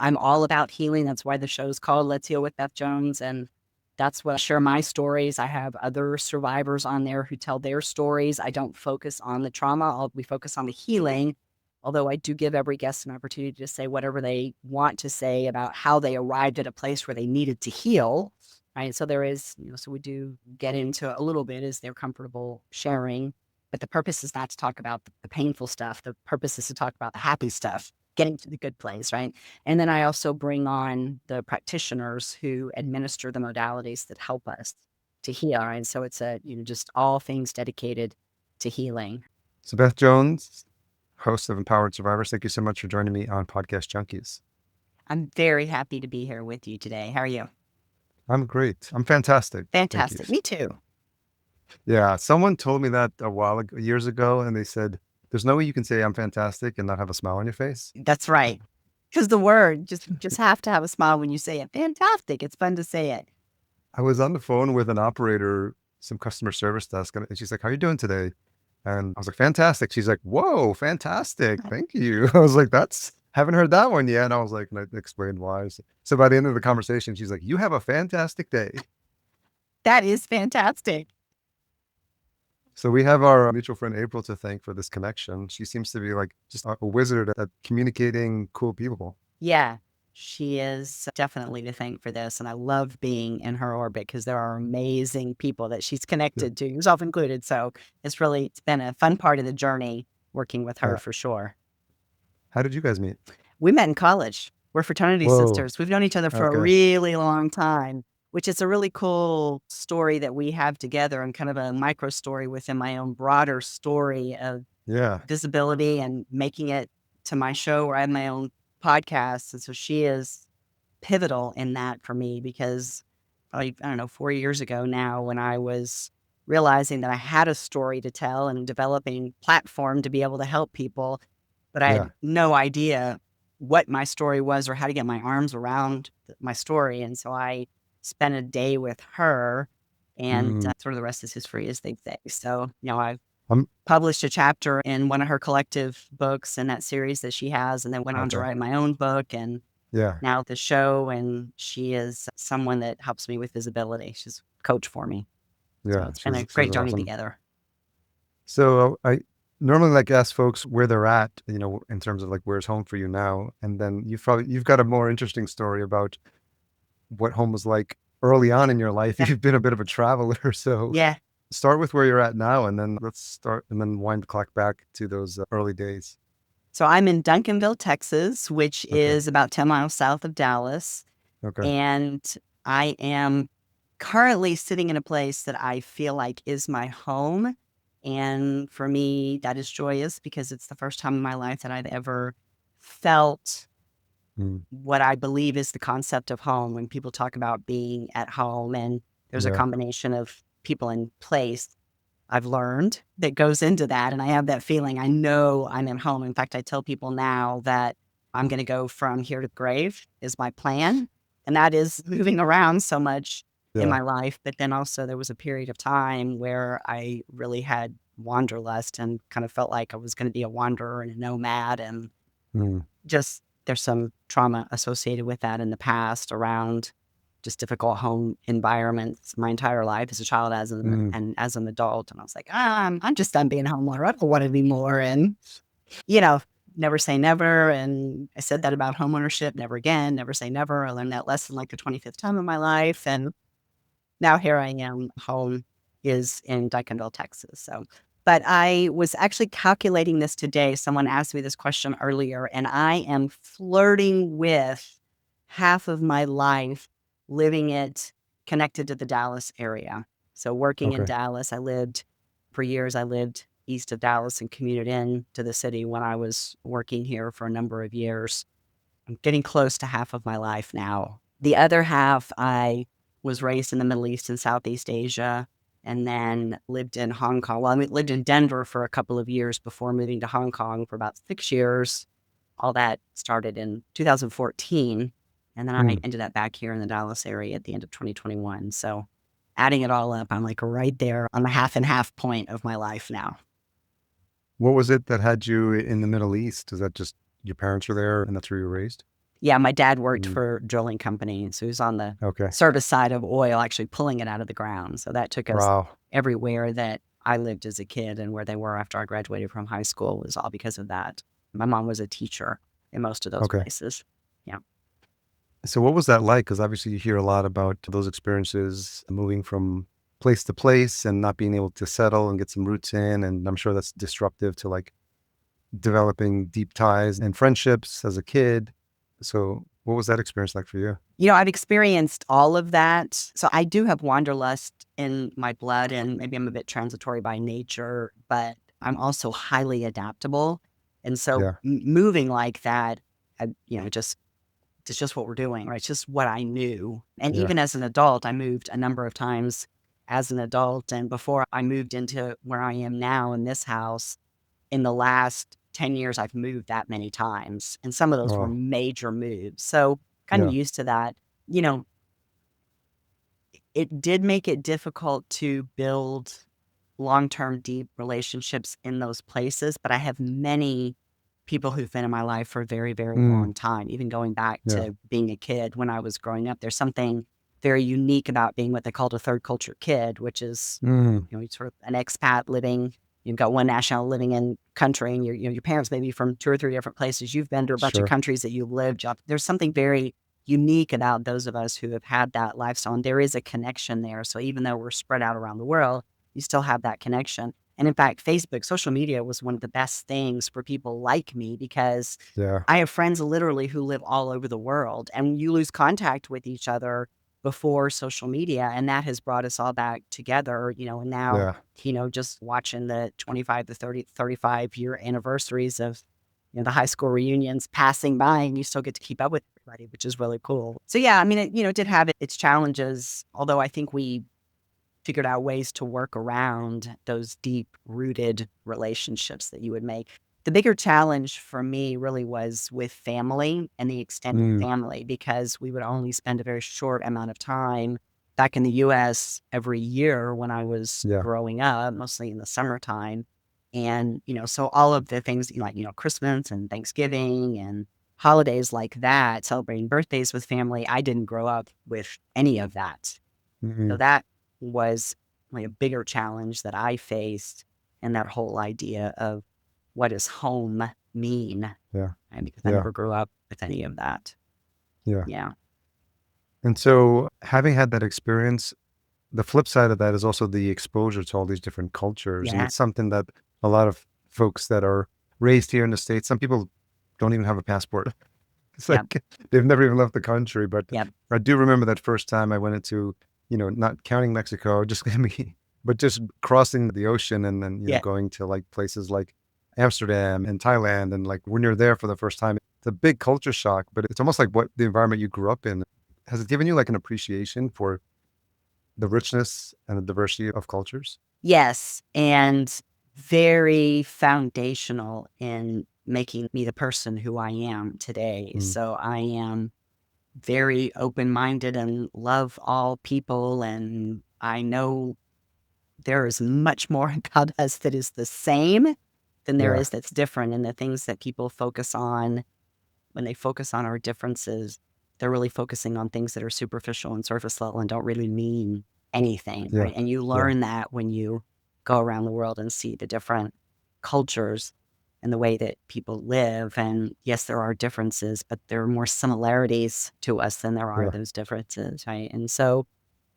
I'm all about healing. That's why the show's called Let's Heal with Beth Jones. And that's what I share my stories. I have other survivors on there who tell their stories. I don't focus on the trauma. We focus on the healing. Although I do give every guest an opportunity to say whatever they want to say about how they arrived at a place where they needed to heal. Right. So there is, so we do get into a little bit as they're comfortable sharing. But the purpose is not to talk about the painful stuff. The purpose is to talk about the happy stuff, getting to the good place, right? And then I also bring on the practitioners who administer the modalities that help us to heal. Right? So it's just all things dedicated to healing. So Beth Jones, host of Empowered Survivors, thank you so much for joining me on Podcast Junkies. I'm very happy to be here with you today. How are you? I'm great. I'm fantastic. Fantastic. Me too. Yeah. Someone told me that years ago, and they said, there's no way you can say I'm fantastic and not have a smile on your face. That's right. Because the word, just have to have a smile when you say it. Fantastic. It's fun to say it. I was on the phone with an operator, some customer service desk, and she's like, how are you doing today? And I was like, fantastic. She's like, whoa, fantastic. Thank you. I was like, haven't heard that one yet. And I was like, and I explained why. So by the end of the conversation, she's like, you have a fantastic day. That is fantastic. So we have our mutual friend April to thank for this connection. She seems to be like just a wizard at communicating cool people. Yeah, she is definitely to thank for this. And I love being in her orbit because there are amazing people that she's connected to, yourself included. So it's been a fun part of the journey working with her for sure. How did you guys meet? We met in college. We're fraternity sisters. We've known each other for a really long time, which is a really cool story that we have together and kind of a micro story within my own broader story of visibility and making it to my show where I have my own podcast. And so she is pivotal in that for me because I don't know, 4 years ago now when I was realizing that I had a story to tell and developing platform to be able to help people, but I had no idea what my story was or how to get my arms around my story. And so I spent a day with her and sort of the rest is history, as they say. So, I've published a chapter in one of her collective books in that series that she has, and then went on to write my own book and now the show. And she is someone that helps me with visibility. She's a coach for me. So it's been a great journey together. So I normally ask folks where they're at, in terms of where's home for you now. And then you've got a more interesting story about what home was like early on in your life. You've been a bit of a traveler. So start with where you're at now, and then wind the clock back to those early days. So I'm in Duncanville, Texas, which is about 10 miles south of Dallas. And I am currently sitting in a place that I feel like is my home. And for me, that is joyous because it's the first time in my life that I've ever felt what I believe is the concept of home. When people talk about being at home, and there's a combination of people in place, I've learned that goes into that. And I have that feeling. I know I'm at home. In fact, I tell people now that I'm going to go from here to the grave is my plan. And that is moving around so much in my life. But then also there was a period of time where I really had wanderlust and kind of felt like I was going to be a wanderer and a nomad. And just there's some trauma associated with that in the past around just difficult home environments my entire life as a child and as an adult. And I was like, I'm just done being a homeowner. I don't want to be more. And, never say never. And I said that about homeownership, never again, never say never. I learned that lesson the 25th time in my life. And now here I am. Home is in Duncanville, Texas. So, but I was actually calculating this today. Someone asked me this question earlier, and I am flirting with half of my life living it connected to the Dallas area. So working in Dallas, I lived east of Dallas and commuted in to the city when I was working here for a number of years. I'm getting close to half of my life now. The other half, I was raised in the Middle East and Southeast Asia, and then lived in Hong Kong. Well, I lived in Denver for a couple of years before moving to Hong Kong for about 6 years. All that started in 2014. And then I ended up back here in the Dallas area at the end of 2021. So adding it all up, I'm right there on the half and half point of my life now. What was it that had you in the Middle East? Is that just your parents were there and that's where you were raised? Yeah, my dad worked Mm, for drilling company, so he was on the okay. service side of oil, actually pulling it out of the ground. So that took us Wow. everywhere that I lived as a kid and where they were after I graduated from high school was all because of that. My mom was a teacher in most of those Okay. places. Yeah. So what was that like? Because obviously you hear a lot about those experiences moving from place to place and not being able to settle and get some roots in. And I'm sure that's disruptive to like developing deep ties and friendships as a kid. So what was that experience like for you? I've experienced all of that. So I do have wanderlust in my blood, and maybe I'm a bit transitory by nature, but I'm also highly adaptable. And so Yeah. moving like that, just it's just what we're doing, right? It's just what I knew. And Yeah. even as an adult, I moved a number of times as an adult. And before I moved into where I am now in this house, in the last 10 years, I've moved that many times. And some of those were Oh, major moves. So kind of yeah. used to that. You know, it did make it difficult to build long-term deep relationships in those places, but I have many people who've been in my life for a very, very Mm, long time, even going back yeah. to being a kid when I was growing up. There's something very unique about being what they called a third culture kid, which is, Mm, sort of an expat living. You've got one national living in country, and your parents may be from two or three different places. You've been to a bunch of sure. countries that you've lived. There's something very unique about those of us who have had that lifestyle, and there is a connection there. So even though we're spread out around the world, you still have that connection. And in fact, Facebook, social media was one of the best things for people like me because Yeah. I have friends literally who live all over the world, and you lose contact with each other before social media. And that has brought us all back together, and now, Yeah. just watching the 25 to 30, 35-year anniversaries of, the high school reunions passing by, and you still get to keep up with everybody, which is really cool. So yeah, I mean, it did have its challenges, although I think we figured out ways to work around those deep rooted relationships that you would make. The bigger challenge for me really was with family and the extended Mm, family, because we would only spend a very short amount of time back in the US every year when I was yeah. growing up, mostly in the summertime. And, so all of the things like, Christmas and Thanksgiving and holidays like that, celebrating birthdays with family, I didn't grow up with any of that. So Mm, that was like a bigger challenge that I faced, and that whole idea of what does home mean? yeah. And because I Yeah. never grew up with any of that. Yeah. Yeah. And so having had that experience, the flip side of that is also the exposure to all these different cultures. And Yeah. it's something that a lot of folks that are raised here in the States, some people don't even have a passport. It's Yep. like they've never even left the country. But Yep. I do remember that first time I went into, not counting Mexico, just me, but just crossing the ocean and then, Yeah. going to like places like Amsterdam and Thailand. And like when you're there for the first time, it's a big culture shock, but it's almost like what the environment you grew up in. Has it given you like an appreciation for the richness and the diversity of cultures? Yes. And very foundational in making me the person who I am today. Mm, So I am very open minded and love all people. And I know there is much more about us that is the same than there yeah, is that's different. And the things that people focus on when they focus on our differences, they're really focusing on things that are superficial and surface level and don't really mean anything, yeah, right? And you yeah, learn that when you go around the world and see the different cultures and the way that people live. And yes, there are differences, but there are more similarities to us than there are yeah, those differences, right? And so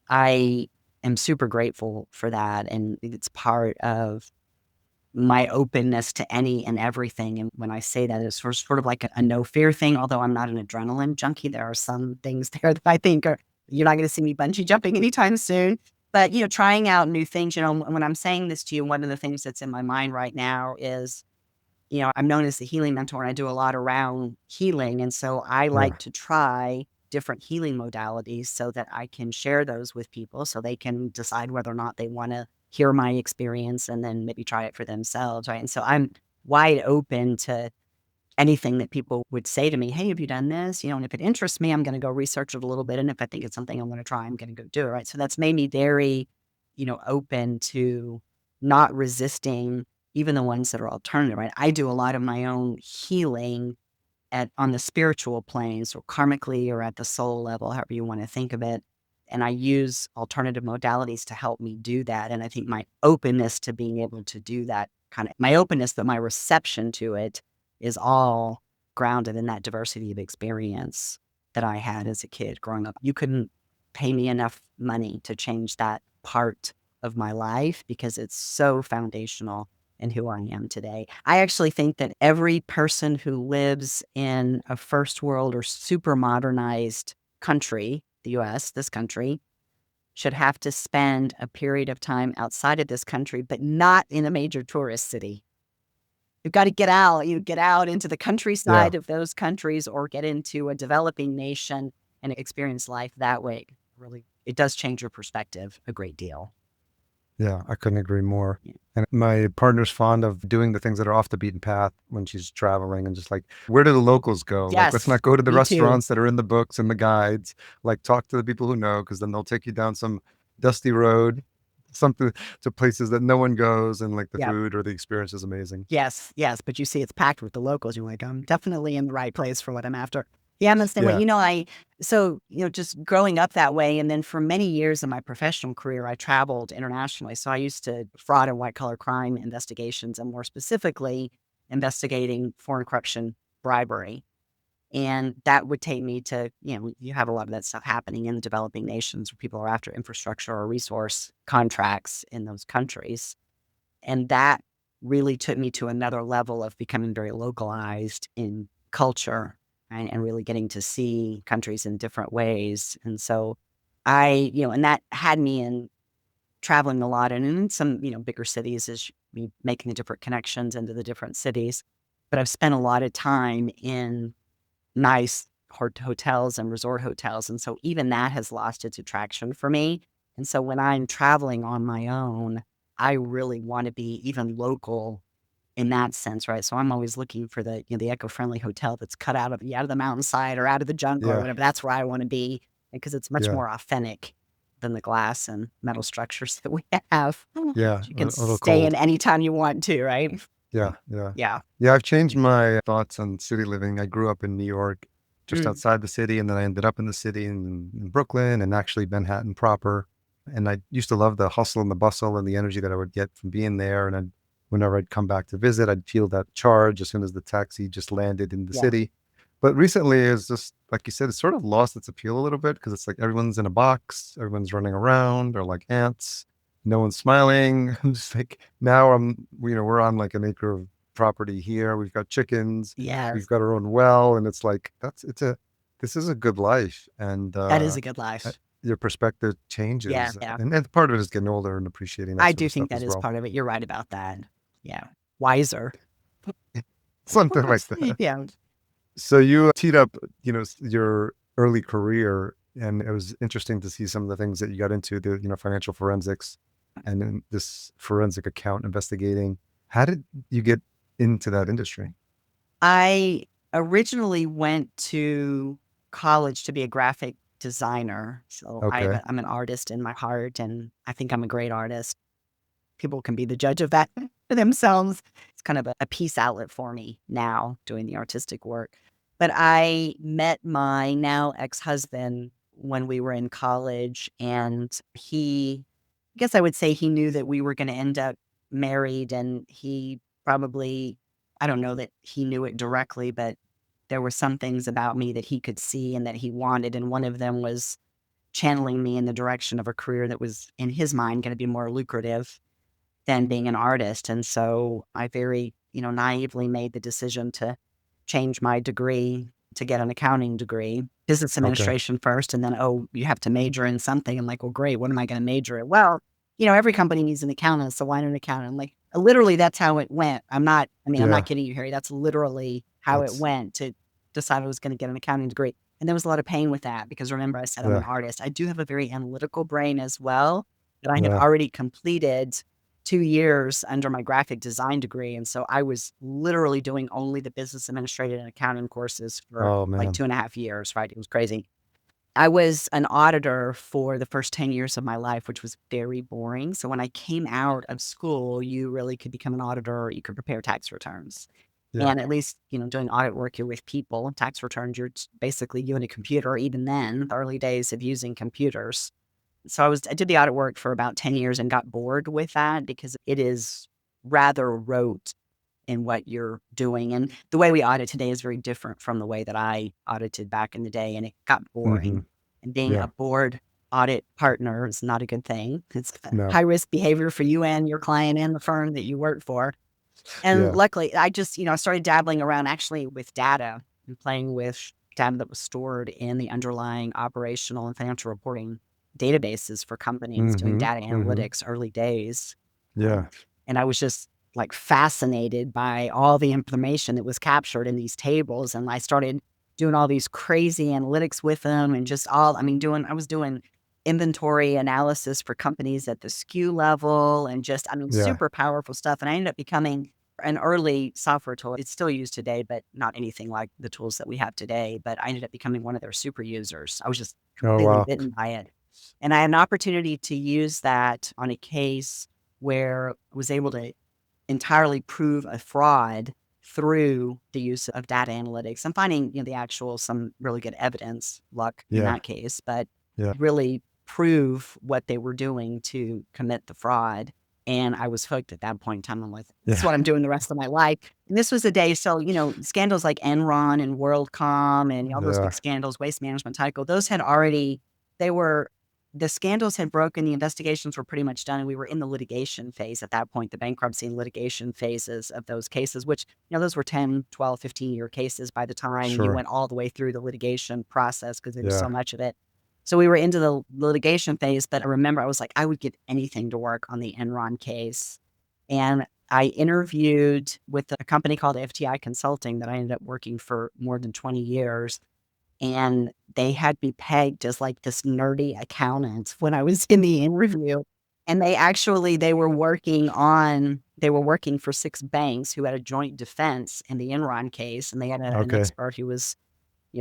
I am super grateful for that, and it's part of my openness to any and everything. And when I say that, it's sort of like a no fear thing, although I'm not an adrenaline junkie. There are some things there that I think are, you're not going to see me bungee jumping anytime soon. But, trying out new things, when I'm saying this to you, one of the things that's in my mind right now is, I'm known as the healing mentor, and I do a lot around healing. And so I yeah, like to try different healing modalities so that I can share those with people so they can decide whether or not they want to hear my experience and then maybe try it for themselves. Right. And so I'm wide open to anything that people would say to me. Hey, have you done this? And if it interests me, I'm going to go research it a little bit. And if I think it's something I'm going to try, I'm going to go do it. Right. So that's made me very, open to not resisting even the ones that are alternative. Right. I do a lot of my own healing on the spiritual planes, or karmically, or at the soul level, however you want to think of it. And I use alternative modalities to help me do that. And I think my openness to being able to do that, kind of my openness, but my reception to it is all grounded in that diversity of experience that I had as a kid growing up. You couldn't pay me enough money to change that part of my life because it's so foundational in who I am today. I actually think that every person who lives in a first world or super modernized country, the US, this country, should have to spend a period of time outside of this country, but not in a major tourist city. You've got to get out. You get out into the countryside of those countries, or get into a developing nation and experience life that way. Really, it does change your perspective a great deal. Yeah, I couldn't agree more. Yeah. And my partner's fond of doing the things that are off the beaten path when she's traveling, and just like, where do the locals go? Like, let's Yes, not go to the me too. restaurants that are in the books and the guides. Like, talk to the people who know, because then they'll take you down some dusty road, something to places that no one goes, and like the Yep. food or the experience is amazing. Yes, but you see it's packed with the locals. You're like, I'm definitely in the right place for what I'm after. Yeah, I'm the same way. Just growing up that way. And then for many years in my professional career, I traveled internationally. So I used to fraud and white collar crime investigations, and more specifically, investigating foreign corruption, bribery. And that would take me to, you have a lot of that stuff happening in the developing nations where people are after infrastructure or resource contracts in those countries. And that really took me to another level of becoming very localized in culture, and really getting to see countries in different ways. And so and that had me in traveling a lot, and in some, bigger cities, is me making the different connections into the different cities. But I've spent a lot of time in nice hotels and resort hotels. And so even that has lost its attraction for me. And so when I'm traveling on my own, I really want to be even local in that sense, right? So I'm always looking for the eco-friendly hotel that's cut out of the mountainside or out of the jungle or whatever. That's where I want to be, because it's much more authentic than the glass and metal structures that we have. Yeah, You can a little stay cold. in anytime you want to, right? Yeah. Yeah. Yeah, I've changed my thoughts on city living. I grew up in New York, just outside the city, and then I ended up in the city in Brooklyn, and actually Manhattan proper. And I used to love the hustle and the bustle and the energy that I would get from being there. And whenever I'd come back to visit, I'd feel that charge as soon as the taxi just landed in the city. But recently, it's just, like you said, it's sort of lost its appeal a little bit, because it's like everyone's in a box, everyone's running around, or like ants. No one's smiling. I'm just like, now we're on like an acre of property here. We've got chickens. Yes. We've got our own well. And it's like, this is a good life. And That is a good life. Your perspective changes. Yeah. And part of it is getting older and appreciating that I sort do of think stuff that as is well. part of it. You're right about that. Yeah. Wiser. Something like that. Yeah. So you teed up, your early career, and it was interesting to see some of the things that you got into, the, financial forensics and then this forensic account investigating. How did you get into that industry? I originally went to college to be a graphic designer. So Okay. I'm an artist in my heart, and I think I'm a great artist. People can be the judge of that for themselves. It's kind of a peace outlet for me now, doing the artistic work. But I met my now ex-husband when we were in college, and I guess I would say he knew that we were going to end up married, and he probably, I don't know that he knew it directly, but there were some things about me that he could see and that he wanted. And one of them was channeling me in the direction of a career that was, in his mind, going to be more lucrative than being an artist. And so I very, naively made the decision to change my degree to get an accounting degree, business administration first. And then, you have to major in something. I'm like, well, great. What am I going to major in? Well, every company needs an accountant. So why not an accountant? I'm like, literally, that's how it went. I'm not kidding you, Harry. That's literally how it went, to decide I was going to get an accounting degree. And there was a lot of pain with that, because remember, I said I'm an artist. I do have a very analytical brain as well, that I had already completed 2 years under my graphic design degree. And so I was literally doing only the business administrative and accounting courses for like 2.5 years, right? It was crazy. I was an auditor for the first 10 years of my life, which was very boring. So when I came out of school, you really could become an auditor, or you could prepare tax returns. Yeah. And at least, doing audit work, you're with people. Tax returns, you're basically you and a computer. Even then, the early days of using computers. So I did the audit work for about 10 years and got bored with that because it is rather rote in what you're doing. And the way we audit today is very different from the way that I audited back in the day, and it got Mm-hmm. boring. And being Yeah. a bored audit partner is not a good thing. It's No. high risk behavior for you and your client and the firm that you work for. And Yeah. luckily, I just, started dabbling around actually with data and playing with data that was stored in the underlying operational and financial reporting databases for companies, doing Mm-hmm. data Mm-hmm. analytics early days. Yeah. And I was just like fascinated by all the information that was captured in these tables. And I started doing all these crazy analytics with them and just I was doing inventory analysis for companies at the SKU level and just, Yeah. super powerful stuff. And I ended up becoming an early software tool. It's still used today, but not anything like the tools that we have today. But I ended up becoming one of their super users. I was just Oh, completely wow. bitten by it. And I had an opportunity to use that on a case where I was able to entirely prove a fraud through the use of data analytics. I'm finding, some really good evidence, luck in Yeah. that case, but Yeah. really prove what they were doing to commit the fraud. And I was hooked at that point in time. I'm like, this is Yeah. what I'm doing the rest of my life. And this was a day. So, scandals like Enron and WorldCom and all those Yeah. big scandals, Waste Management, Tyco, they were the scandals had broken, the investigations were pretty much done, and we were in the litigation phase at that point, the bankruptcy and litigation phases of those cases, which, those were 10, 12, 15-year cases by the time you Sure. went all the way through the litigation process because there was Yeah. so much of it. So we were into the litigation phase, but I remember I was like, I would give anything to work on the Enron case. And I interviewed with a company called FTI Consulting that I ended up working for more than 20 years. And they had me pegged as like this nerdy accountant when I was in the interview. And they were working for 6 banks who had a joint defense in the Enron case. And they had an Okay. expert who was,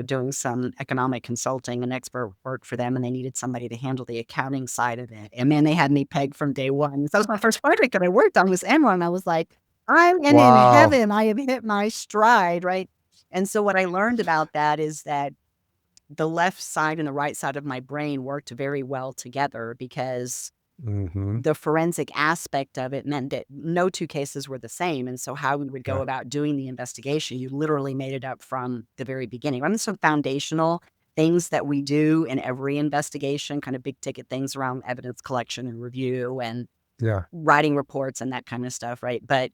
doing some economic consulting, an expert worked for them, and they needed somebody to handle the accounting side of it. And man, they had me pegged from day one. So that was my first project that I worked on was Enron. I was like, I'm in Wow. heaven. I have hit my stride, right? And so what I learned about that is that the left side and the right side of my brain worked very well together because Mm-hmm. the forensic aspect of it meant that no 2 cases were the same. And so how we would go Yeah. about doing the investigation, you literally made it up from the very beginning. Some foundational things that we do in every investigation, kind of big ticket things around evidence collection and review and Yeah. writing reports and that kind of stuff, right? But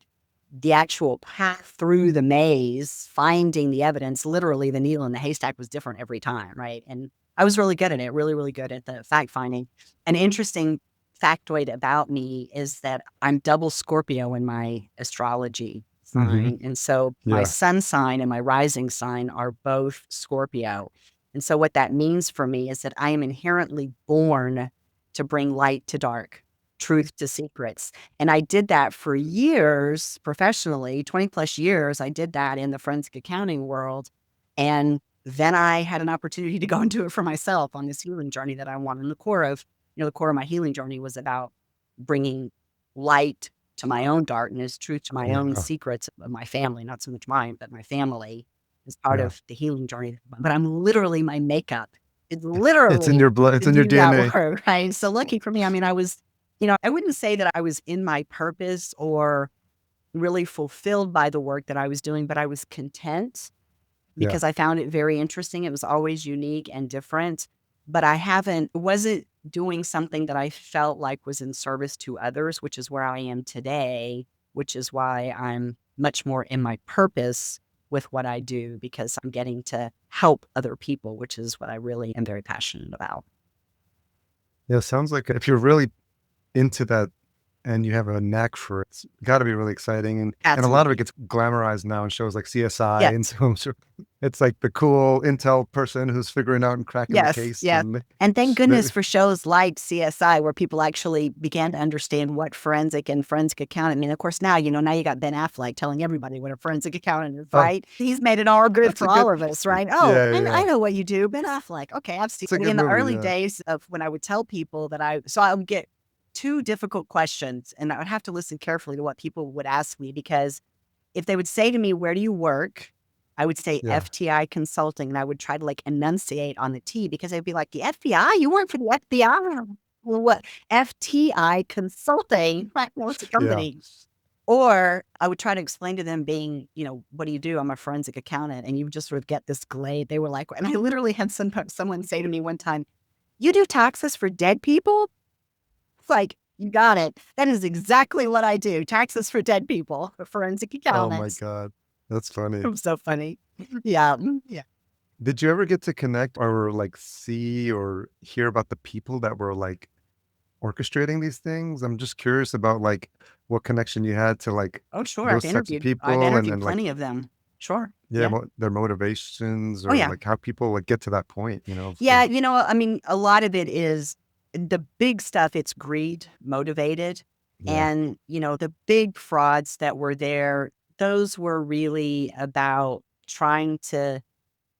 the actual path through the maze, finding the evidence, literally the needle in the haystack was different every time, right? And I was really good at it, really, really good at the fact finding. An interesting factoid about me is that I'm double Scorpio in my astrology Mm-hmm. sign. And so my Yeah. sun sign and my rising sign are both Scorpio. And so what that means for me is that I am inherently born to bring light to dark, truth to secrets. And I did that for years professionally, 20 plus years. I did that in the forensic accounting world. And then I had an opportunity to go and do it for myself on this healing journey that I wanted. And the core of my healing journey was about bringing light to my own darkness, truth to my own Yeah. secrets of my family, not so much mine, but my family as part Yeah. of the healing journey. But I'm literally my makeup. It's It's in literally your blood. It's to in your do that DNA. work, right? So lucky for me, I was, I wouldn't say that I was in my purpose or really fulfilled by the work that I was doing, but I was content Yeah. because I found it very interesting. It was always unique and different, but wasn't doing something that I felt like was in service to others, which is where I am today, which is why I'm much more in my purpose with what I do because I'm getting to help other people, which is what I really am very passionate about. Yeah. Sounds like if you're really into that and you have a knack for it, it's got to be really exciting. And a lot of it Absolutely. gets glamorized now in shows like CSI. And Yes. so it's like the cool intel person who's figuring out and cracking the Yes, case. yes. And And thank goodness the, for shows like CSI where people actually began to understand what forensic and forensic accounting. Of course, now, now you got Ben Affleck telling everybody what a forensic accountant is, oh, right? He's made it all good that's for a good. all of us, right? Oh, Yeah. I Yeah. know what you do, Ben Affleck. Okay, I've seen It's a good in the movie. early Yeah. days of when I would tell people so I would get 2 difficult questions and I would have to listen carefully to what people would ask me because if they would say to me, where do you work? I would say Yeah. FTI Consulting, and I would try to like enunciate on the T, because they'd be like, the FBI? You work for the FBI? Well, what? FTI Consulting? Like, what's a Yeah. company? Or I would try to explain to them, being, what do you do? I'm a forensic accountant. And you just sort of get this glade. They were like, and I literally had someone say to me one time, you do taxes for dead people? It's like, you got it. That is exactly what I do. Taxes for dead people, a forensic Oh my accountant. God. That's funny. It was so funny. Yeah. Yeah. Did you ever get to connect or like see or hear about the people that were like orchestrating these things? I'm just curious about like what connection you had to like Oh, sure. those types of I've people interviewed and like, plenty of them. Sure. yeah, Yeah. their motivations Oh, or yeah. like how people like get to that point, Yeah. I mean, a lot of it is the big stuff. It's greed motivated. yeah. And, the big frauds that were there, those were really about trying to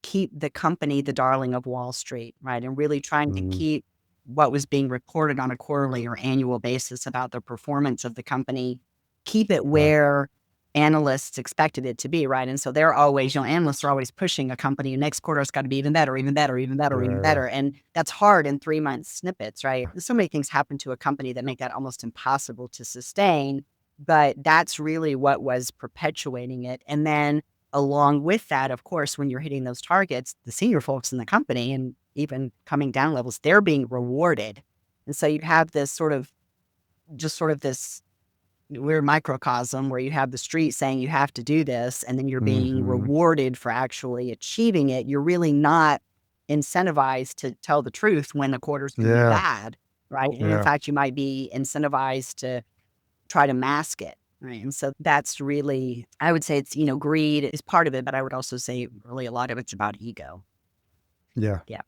keep the company the darling of Wall Street, right? And really trying to Mhm. keep what was being reported on a quarterly or annual basis about the performance of the company, keep it Yeah. where analysts expected it to be, right? And so they're always, analysts are always pushing a company. Next quarter has got to be even better, even better, even better, even Yeah. better. And that's hard in 3-month snippets, right? So many things happen to a company that make that almost impossible to sustain. But that's really what was perpetuating it. And then along with that, of course, when you're hitting those targets, the senior folks in the company and even coming down levels, they're being rewarded. And so you have this this weird microcosm where you have the street saying you have to do this, and then you're being Mhm. rewarded for actually achieving it. You're really not incentivized to tell the truth when the quarter's going to be Yeah. bad, right? And in Yeah. fact, you might be incentivized to try to mask it. Right. And so that's really, I would say it's, greed is part of it, but I would also say really a lot of it's about ego. Yeah. Yeah.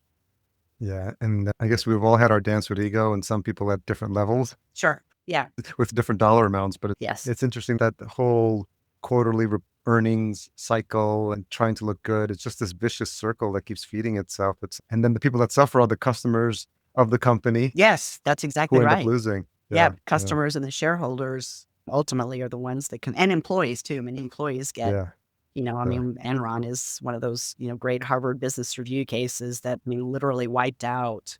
Yeah. And I guess we've all had our dance with ego and some people at different levels Sure. Yeah. with different dollar amounts. But Yes. it's interesting that the whole quarterly earnings cycle and trying to look good, it's just this vicious circle that keeps feeding itself. And then the people that suffer are the customers of the company Yes. That's exactly who end up right. losing. Yeah. Yeah. Yeah. Customers and the shareholders ultimately are the ones that can, and employees too. Many employees get, Yeah. I Yeah. mean, Enron is one of those, great Harvard Business Review cases that, literally wiped out,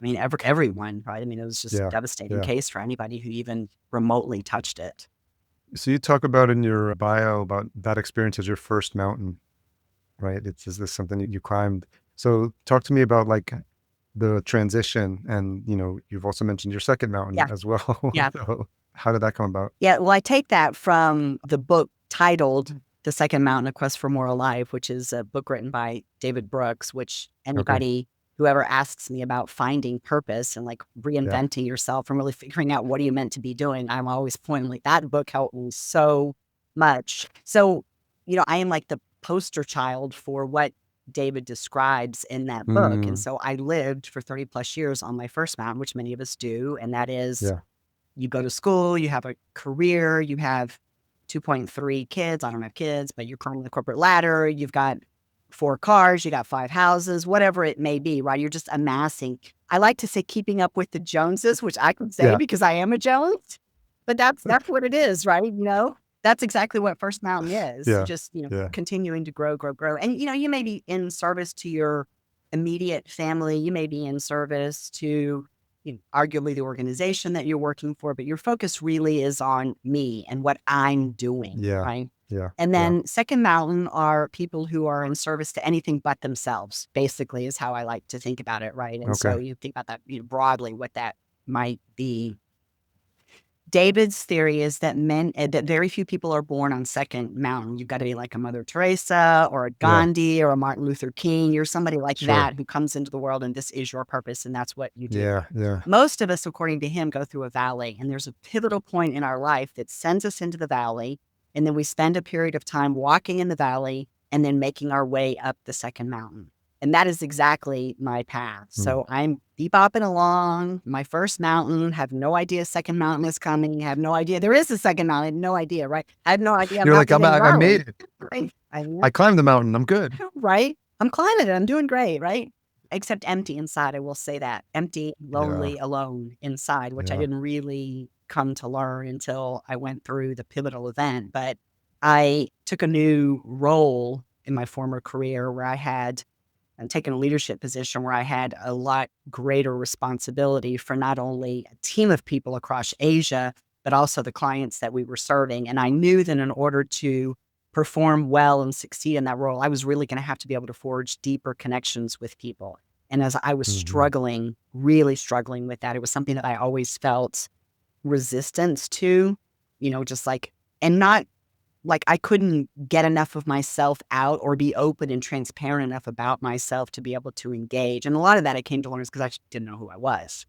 everyone, right? It was just a Yeah. devastating Yeah. case for anybody who even remotely touched it. So you talk about in your bio about that experience as your first mountain, right? Is this something that you climbed? So talk to me about like the transition and, you've also mentioned your second mountain Yeah. as well. Yeah. So how did that come about? Yeah, well, I take that from the book titled The Second Mountain: A Quest for Moral Life, which is a book written by David Brooks, which Okay. whoever asks me about finding purpose and like Yeah. reinventing yourself and really figuring out what are you meant to be doing, I'm always pointing like that book helped me so much. So, I am like the poster child for what David describes in that book. And Mm, so I lived for 30 plus years on my first mountain, which many of us do. And that is, yeah. you go to school, you have a career, you have 2.3 kids. I don't have kids, but you're climbing the corporate ladder. You've got 4 cars, you got 5 houses, whatever it may be, right? You're just amassing. I like to say keeping up with the Joneses, which I can say Yeah. because I am a Jones, but that's what it is, right? That's exactly what First Mountain is. Yeah. Just, Yeah. continuing to grow, grow, grow. And, you may be in service to your immediate family. You may be in service to, arguably the organization that you're working for, but your focus really is on me and what I'm doing, Yeah. right? Yeah. And Yeah. then second mountain are people who are in service to anything but themselves, basically, is how I like to think about it, right? And so Okay. you think about that, broadly, what that might be. David's theory is that that very few people are born on second mountain. You've got to be like a Mother Teresa or a Yeah. Gandhi or a Martin Luther King. You're somebody like Sure. that who comes into the world and this is your purpose and that's what you do. Yeah. Yeah. Most of us, according to him, go through a valley, and there's a pivotal point in our life that sends us into the valley. And then we spend a period of time walking in the valley and then making our way up the second mountain. And that is exactly my path. Mm. So I'm bebopping along my first mountain, have no idea second mountain is coming, have no idea there is a second mountain, I have no idea, right? I have no idea I'm You're not like, within I Raleigh, made it. right? I climbed the mountain. I'm good. Right? I'm climbing it. I'm doing great, right? Except empty inside, I will say that. Empty, Yeah. lonely, alone inside, which I Yeah. didn't really come to learn until I went through the pivotal event. But I took a new role in my former career where I had taken a leadership position where I had a lot greater responsibility for not only a team of people across Asia, but also the clients that we were serving. And I knew that in order to perform well and succeed in that role, I was really going to have to be able to forge deeper connections with people. And as I was Mm-hmm. struggling, really struggling with that, it was something that I always felt resistance to, just like, and not like I couldn't get enough of myself out or be open and transparent enough about myself to be able to engage. And a lot of that I came to learn is because I didn't know who I was.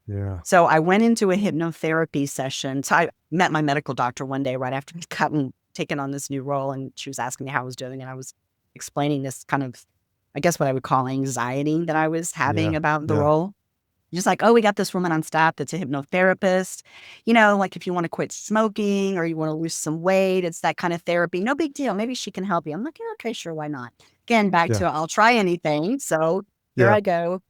Yeah. So I went into a hypnotherapy session. So I met my medical doctor one day right after gotten taken on this new role, and she was asking me how I was doing, and I was explaining this kind of, I guess, what I would call anxiety that I was having Yeah. about the Yeah. role. Just like, oh, we got this woman on staff that's a hypnotherapist. Like if you want to quit smoking or you want to lose some weight, it's that kind of therapy. No big deal. Maybe she can help you. I'm like, yeah, okay, sure, why not? Again, back Yeah. to I'll try anything. So here Yeah. I go.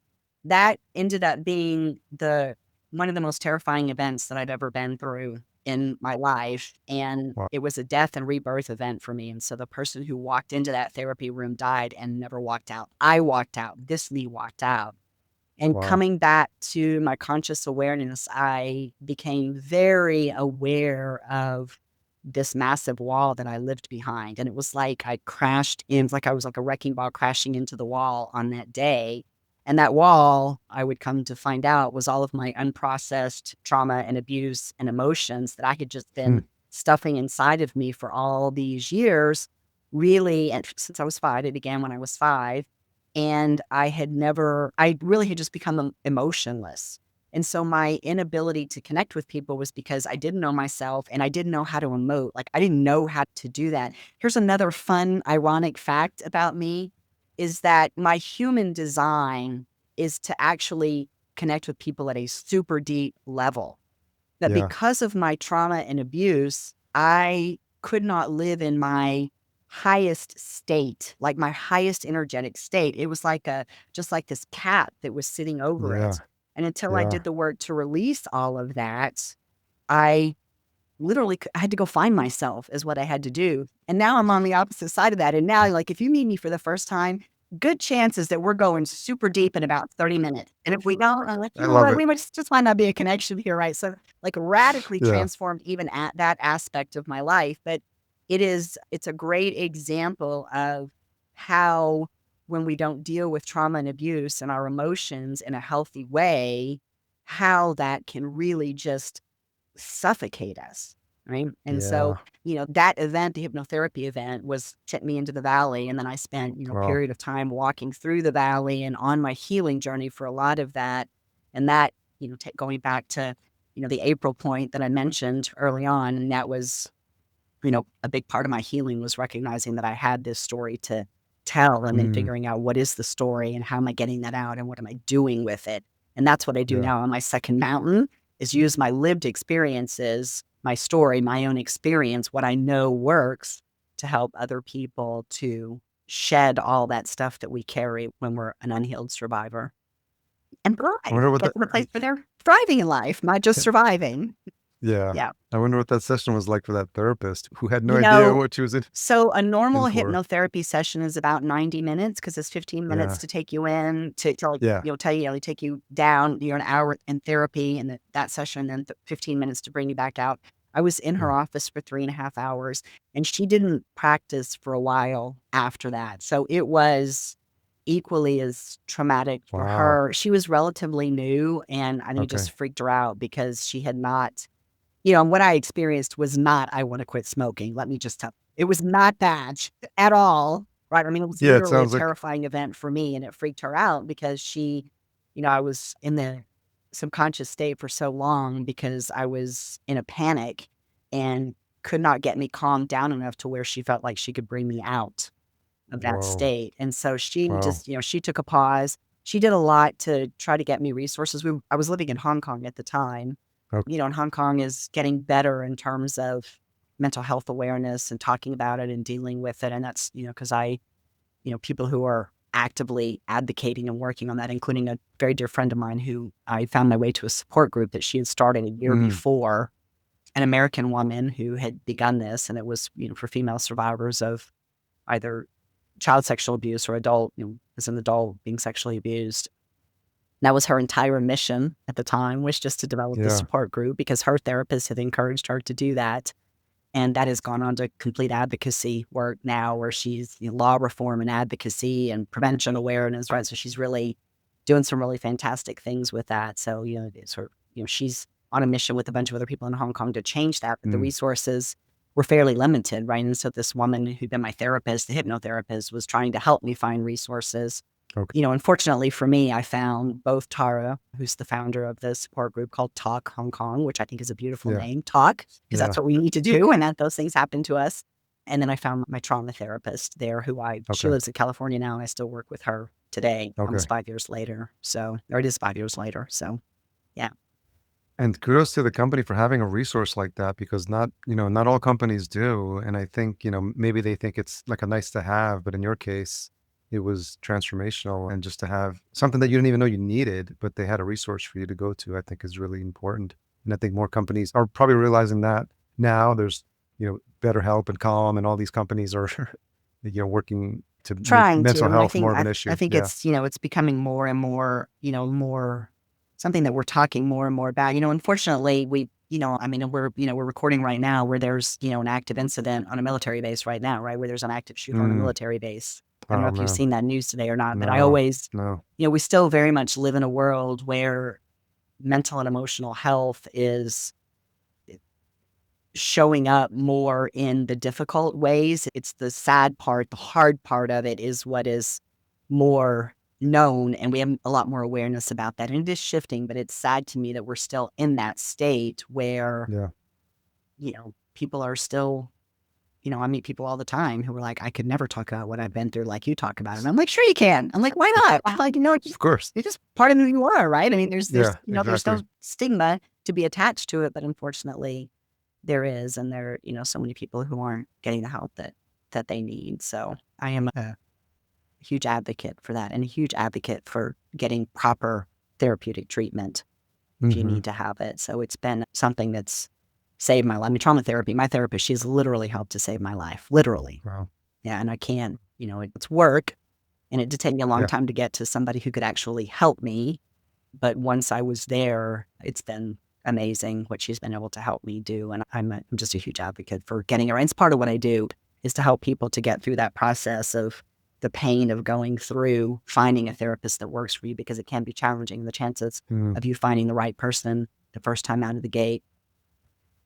That ended up being the one of the most terrifying events that I've ever been through in my life. And Wow. it was a death and rebirth event for me. And so the person who walked into that therapy room died and never walked out. I walked out. This me walked out. And Wow. coming back to my conscious awareness, I became very aware of this massive wall that I lived behind. And it was like I crashed in, like I was like a wrecking ball crashing into the wall on that day. And that wall, I would come to find out, was all of my unprocessed trauma and abuse and emotions that I had just Hmm. been stuffing inside of me for all these years, really. And since I was 5, it began when I was 5. And I really had just become emotionless. And so my inability to connect with people was because I didn't know myself and I didn't know how to emote. Like I didn't know how to do that. Here's another fun, ironic fact about me is that my human design is to actually connect with people at a super deep level. That Yeah. because of my trauma and abuse, I could not live in my highest state, like my highest energetic state. It was like just like this cap that was sitting over Yeah. it. And until I Yeah. did the work to release all of that, I literally I had to go find myself is what I had to do. And now I'm on the opposite side of that. And now, like, if you meet me for the first time, good chances that we're going super deep in about 30 minutes. And if we don't, I'm like, you I know love what, it. we might just might not be a connection here, right? So like radically Yeah. transformed even at that aspect of my life. But it's a great example of how when we don't deal with trauma and abuse and our emotions in a healthy way, how that can really just suffocate us, right? And so, Yeah. that event, the hypnotherapy event, was took me into the valley, and then I spent, a Wow. period of time walking through the valley and on my healing journey for a lot of that. And that, going back to, the April point that I mentioned early on, and that was, a big part of my healing was recognizing that I had this story to tell and then Mm. figuring out what is the story and how am I getting that out and what am I doing with it. And that's what I do Yeah. now on my second mountain is use my lived experiences, my story, my own experience, what I know works to help other people to shed all that stuff that we carry when we're an unhealed survivor and I thrive. wonder what Get that. to the place where they're thriving in life, not just surviving. Yeah. Yeah. I wonder what that session was like for that therapist who had no You idea know, what she was So a in normal for. hypnotherapy session is about 90 minutes because it's 15 minutes Yeah. to take you in to like, Yeah. tell you, take you down. You're an hour in therapy and that session, then 15 minutes to bring you back out. I was in her Mm. office for 3.5 hours and she didn't practice for a while after that. So it was equally as traumatic for Wow. her. She was relatively new and I think it Okay. just freaked her out because she had not what I experienced was not, I want to quit smoking. Let me just tell it was not that at all. Right. I mean, it was Yeah. It literally a sounds like. terrifying event for me and it freaked her out because I was in the subconscious state for so long because I was in a panic and could not get me calmed down enough to where she felt like she could bring me out of that Whoa. state. And so she Wow. just, she took a pause. She did a lot to try to get me resources. I was living in Hong Kong at the time, Okay. and Hong Kong is getting better in terms of mental health awareness and talking about it and dealing with it. And that's, because people who are actively advocating and working on that, including a very dear friend of mine who I found my way to a support group that she had started a year Mm. before. an American woman who had begun this, and it was, for female survivors of either child sexual abuse or adult, as an adult being sexually abused. That was her entire mission at the time, was just to develop the Yeah. support group because her therapist had encouraged her to do that. And that has gone on to complete advocacy work now, where she's law reform and advocacy and prevention awareness, right? So she's really doing some really fantastic things with that. So, it's her, she's on a mission with a bunch of other people in Hong Kong to change that, but the resources were fairly limited, right? And so this woman who'd been my therapist, the hypnotherapist, was trying to help me find resources. Okay. Unfortunately for me, I found both Tara, who's the founder of the support group called Talk Hong Kong, which I think is a beautiful name, Talk, because that's what we need to do, and that those things happen to us. And then I found my trauma therapist there, she lives in California now, and I still work with her today, almost 5 years later. So, or it is 5 years later. So, yeah. And kudos to the company for having a resource like that, because not all companies do. And I think, maybe they think it's like a nice to have, but in your case, it was transformational. And just to have something that you didn't even know you needed, but they had a resource for you to go to, I think is really important. And I think more companies are probably realizing that now. There's, BetterHelp and Calm and all these companies are, working to make mental health more of an issue. I think it's, it's becoming more and more, more something that we're talking more and more about. Unfortunately, we're recording right now where there's, an active incident on a military base right now, right? Where there's an active shooter on a military base. I don't know if you've seen that news today or not, but I always, we still very much live in a world where mental and emotional health is showing up more in the difficult ways. It's the sad part, the hard part of it is what is more known, and we have a lot more awareness about that. And it is shifting, but it's sad to me that we're still in that state where, people are still, I meet people all the time who are like, I could never talk about what I've been through like you talk about it. And I'm like, sure you can. I'm like, why not? I'm like, of course, it's just part of who you are, right? I mean, there's there's no exactly. stigma to be attached to it, but unfortunately there is, and there are, so many people who aren't getting the help that they need. So I am a huge advocate for that, and a huge advocate for getting proper therapeutic treatment if you need to have it. So it's been something that's saved my life. I mean, trauma therapy, my therapist, she's literally helped to save my life, literally. Wow. Yeah, and I can't, it's work, and it did take me a long time to get to somebody who could actually help me. But once I was there, it's been amazing what she's been able to help me do. And I'm just a huge advocate for getting it right. It's part of what I do, is to help people to get through that process of the pain of going through finding a therapist that works for you, because it can be challenging. The chances of you finding the right person the first time out of the gate,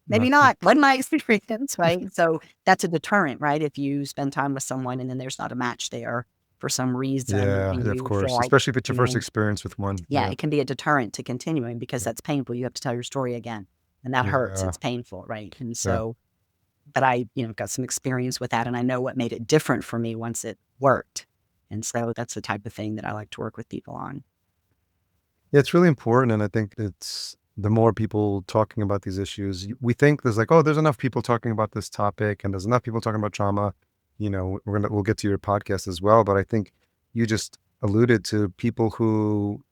maybe not. Wasn't my experience, right? So that's a deterrent, right? If you spend time with someone and then there's not a match there for some reason. Yeah, of course. Especially if it's your first experience with one. Yeah, it can be a deterrent to continuing, because that's painful. You have to tell your story again, and that hurts. It's painful, right? And so, but I, got some experience with that, and I know what made it different for me once it worked. And so that's the type of thing that I like to work with people on. Yeah, it's really important. And I think it's the more people talking about these issues, we think there's like, oh, there's enough people talking about this topic, and there's enough people talking about trauma. We'll get to your podcast as well, but I think you just alluded to people who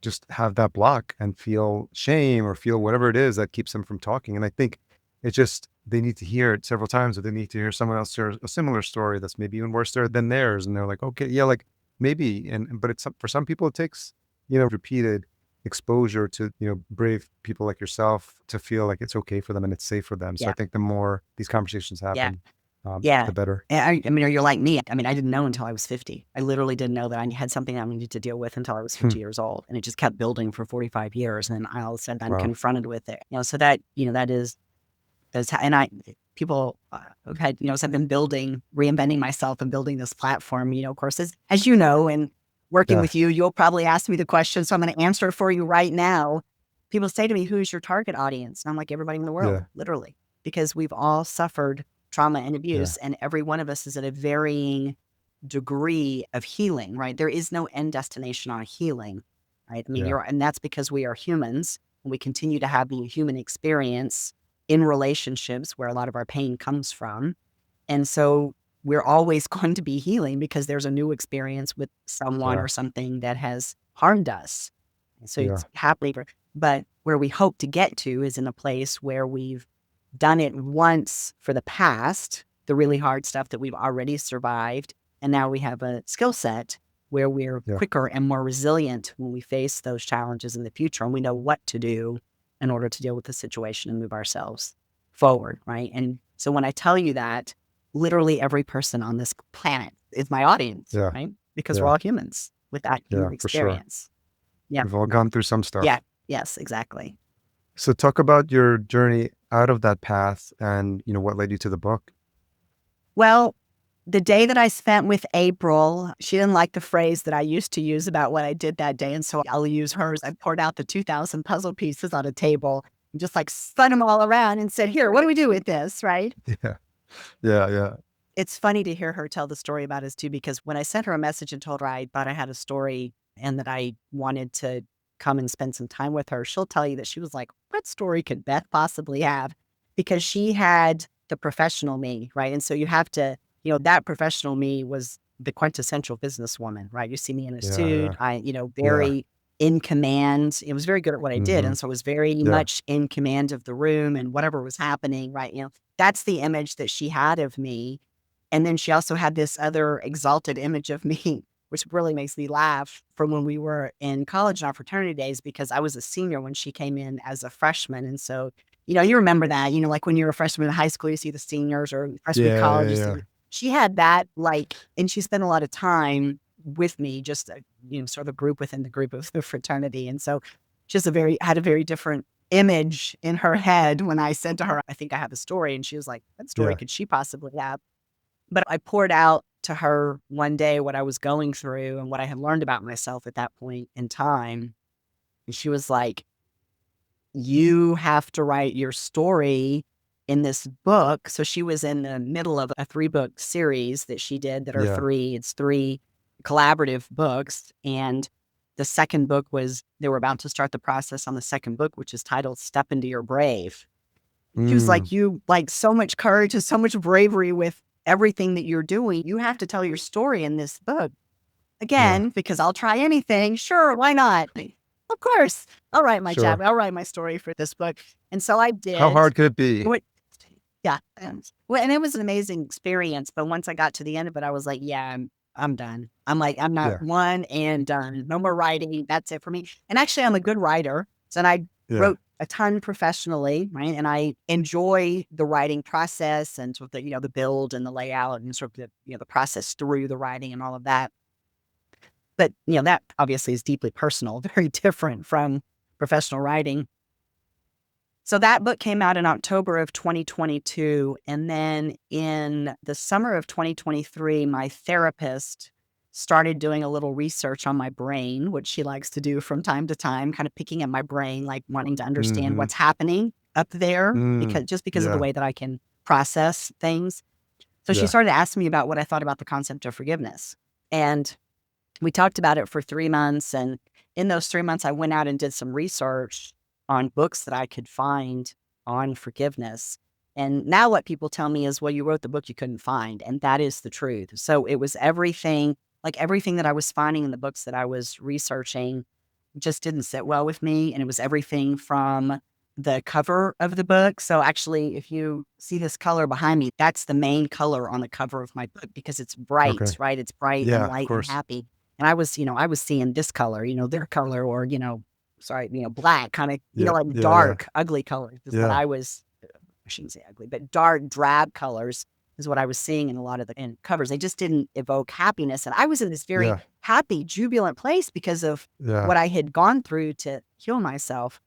just have that block and feel shame or feel whatever it is that keeps them from talking. And I think it's just, they need to hear it several times, or they need to hear someone else share a similar story that's maybe even worse than theirs. And they're like, okay, yeah, like maybe. But it's, for some people, it takes, repeated exposure to, brave people like yourself to feel like it's okay for them and it's safe for them. So I think the more these conversations happen, the better. I mean, you're like me. I mean, I didn't know until I was 50. I literally didn't know that I had something I needed to deal with until I was 50 years old. And it just kept building for 45 years. And then all of a sudden I'm confronted with it. So that, that is, people have had, as I've been reinventing myself and building this platform, of course, as you know, and working with you, you'll probably ask me the question. So I'm going to answer it for you right now. People say to me, who's your target audience? And I'm like, everybody in the world, literally, because we've all suffered trauma and abuse, and every one of us is at a varying degree of healing, right? There is no end destination on healing, right? I mean, and that's because we are humans, and we continue to have the human experience in relationships where a lot of our pain comes from. And so we're always going to be healing because there's a new experience with someone or something that has harmed us. And so it's happening. But where we hope to get to is in a place where we've done it once for the past, the really hard stuff that we've already survived. And now we have a skill set where we're quicker and more resilient when we face those challenges in the future. And we know what to do in order to deal with the situation and move ourselves forward, right? And so when I tell you that, literally every person on this planet is my audience, right? Because we're all humans with that human experience. Yeah. We've all gone through some stuff. Yeah. Yes, exactly. So talk about your journey out of that path and, what led you to the book. Well, the day that I spent with April, she didn't like the phrase that I used to use about what I did that day. And so I'll use hers. I poured out the 2,000 puzzle pieces on a table and just like spun them all around and said, here, what do we do with this? Right? Yeah. It's funny to hear her tell the story about us too, because when I sent her a message and told her I thought I had a story and that I wanted to come and spend some time with her, she'll tell you that she was like, what story could Beth possibly have? Because she had the professional me, right? And so you have to, that professional me was the quintessential businesswoman, right? You see me in a suit, I, very in command. It was very good at what I did. And so I was very much in command of the room and whatever was happening, right? That's the image that she had of me. And then she also had this other exalted image of me, which really makes me laugh, from when we were in college in our fraternity days, because I was a senior when she came in as a freshman. And so, you remember that, like when you're a freshman in high school, you see the seniors, or freshman in college, you see, she had that, and she spent a lot of time with me, just, sort of a group within the group of the fraternity. And so she had a very different image in her head when I said to her, I think I have a story. And she was like, what story could she possibly have? But I poured out to her one day what I was going through and what I had learned about myself at that point in time. And she was like, you have to write your story in this book. So she was in the middle of a 3-book series that she did that are it's 3 collaborative books. And the second book they were about to start the process on the second book, which is titled Step Into Your Brave. She was like, so much courage and so much bravery with everything that you're doing. You have to tell your story in this book. Again, because I'll try anything. Sure, why not? Of course. I'll write my chapter. I'll write my story for this book. And so I did. How hard could it be? Yeah. And it was an amazing experience. But once I got to the end of it, I was like, yeah, I'm done. I'm like, I'm not one and done. No more writing. That's it for me. And actually, I'm a good writer. And I wrote a ton professionally, right? And I enjoy the writing process and sort of the build and the layout and sort of the process through the writing and all of that. But, that obviously is deeply personal, very different from professional writing. So that book came out in October of 2022. And then in the summer of 2023, my therapist started doing a little research on my brain, which she likes to do from time to time, kind of picking at my brain, like wanting to understand what's happening up there, because of the way that I can process things. So she started asking me about what I thought about the concept of forgiveness. And we talked about it for 3 months. And in those 3 months, I went out and did some research on books that I could find on forgiveness. And now what people tell me is, well, you wrote the book you couldn't find. And that is the truth. So it was everything that I was finding in the books that I was researching just didn't sit well with me. And it was everything from the cover of the book. So actually, if you see this color behind me, that's the main color on the cover of my book, because it's bright, right? It's bright and light and happy. And I was seeing this color, their color, or, black, kind of, like dark, ugly colors is what I shouldn't say ugly, but dark, drab colors is what I was seeing in a lot of the covers. They just didn't evoke happiness. And I was in this very happy, jubilant place because of what I had gone through to heal myself.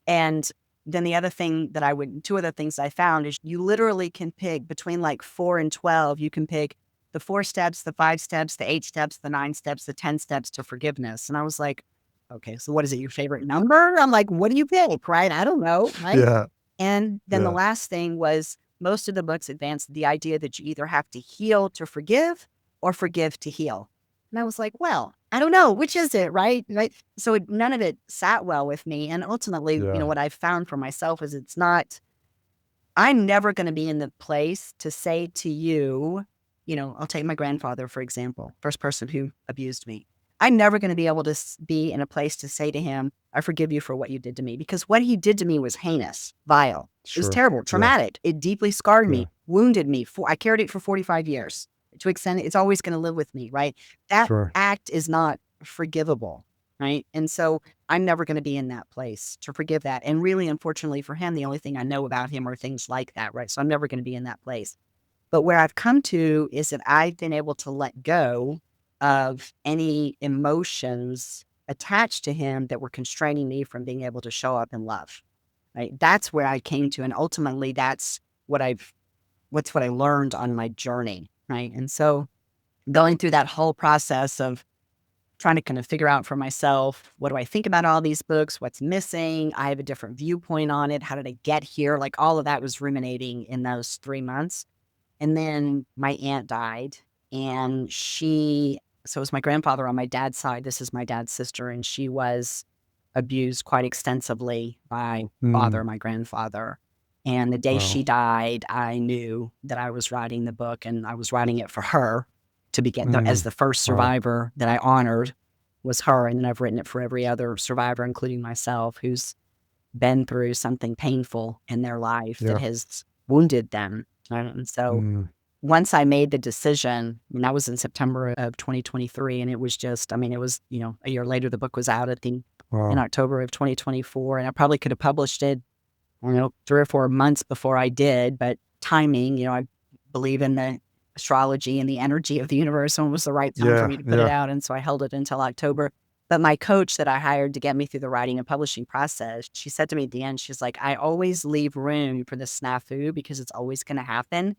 And then two other things I found is you literally can pick between like 4 and 12. You can pick the 4 steps, the 5 steps, the 8 steps, the 9 steps, the 10 steps to forgiveness. And I was like, okay, so what is it, your favorite number? I'm like, what do you pick, right? I don't know, right? And then the last thing was, most of the books advanced the idea that you either have to heal to forgive or forgive to heal. And I was like, well, I don't know, which is it, right? So none of it sat well with me. And ultimately, what I've found for myself is I'm never going to be in the place to say to you, I'll take my grandfather, for example, first person who abused me. I'm never going to be able to be in a place to say to him, I forgive you for what you did to me, because what he did to me was heinous, vile. It was Sure. terrible, Yeah. traumatic. It deeply scarred Yeah. me, wounded me. I carried it for 45 years. To extend it, it's always going to live with me, right? That Sure. act is not forgivable, right? And so I'm never going to be in that place to forgive that. And really, unfortunately for him, the only thing I know about him are things like that, right? So I'm never going to be in that place. But where I've come to is that I've been able to let go of any emotions attached to him that were constraining me from being able to show up in love. Right? That's where I came to. And ultimately that's what what's what I learned on my journey. Right. And so going through that whole process of trying to kind of figure out for myself, what do I think about all these books? What's missing? I have a different viewpoint on it. How did I get here? Like all of that was ruminating in those 3 months. And then my aunt died, and so it was my grandfather on my dad's side. This is my dad's sister, and she was abused quite extensively by my grandfather. And the day she died, I knew that I was writing the book, and I was writing it for her to begin as the first survivor that I honored was her. And then I've written it for every other survivor, including myself, who's been through something painful in their life that has wounded them. And so once I made the decision, and that was in September of 2023, and it was just, it was, a year later, the book was out in October of 2024, and I probably could have published it, 3 or 4 months before I did, but timing, I believe in the astrology and the energy of the universe, and it was the right time for me to put it out. And so I held it until October. But my coach that I hired to get me through the writing and publishing process, she said to me at the end, she's like, I always leave room for the snafu because it's always going to happen.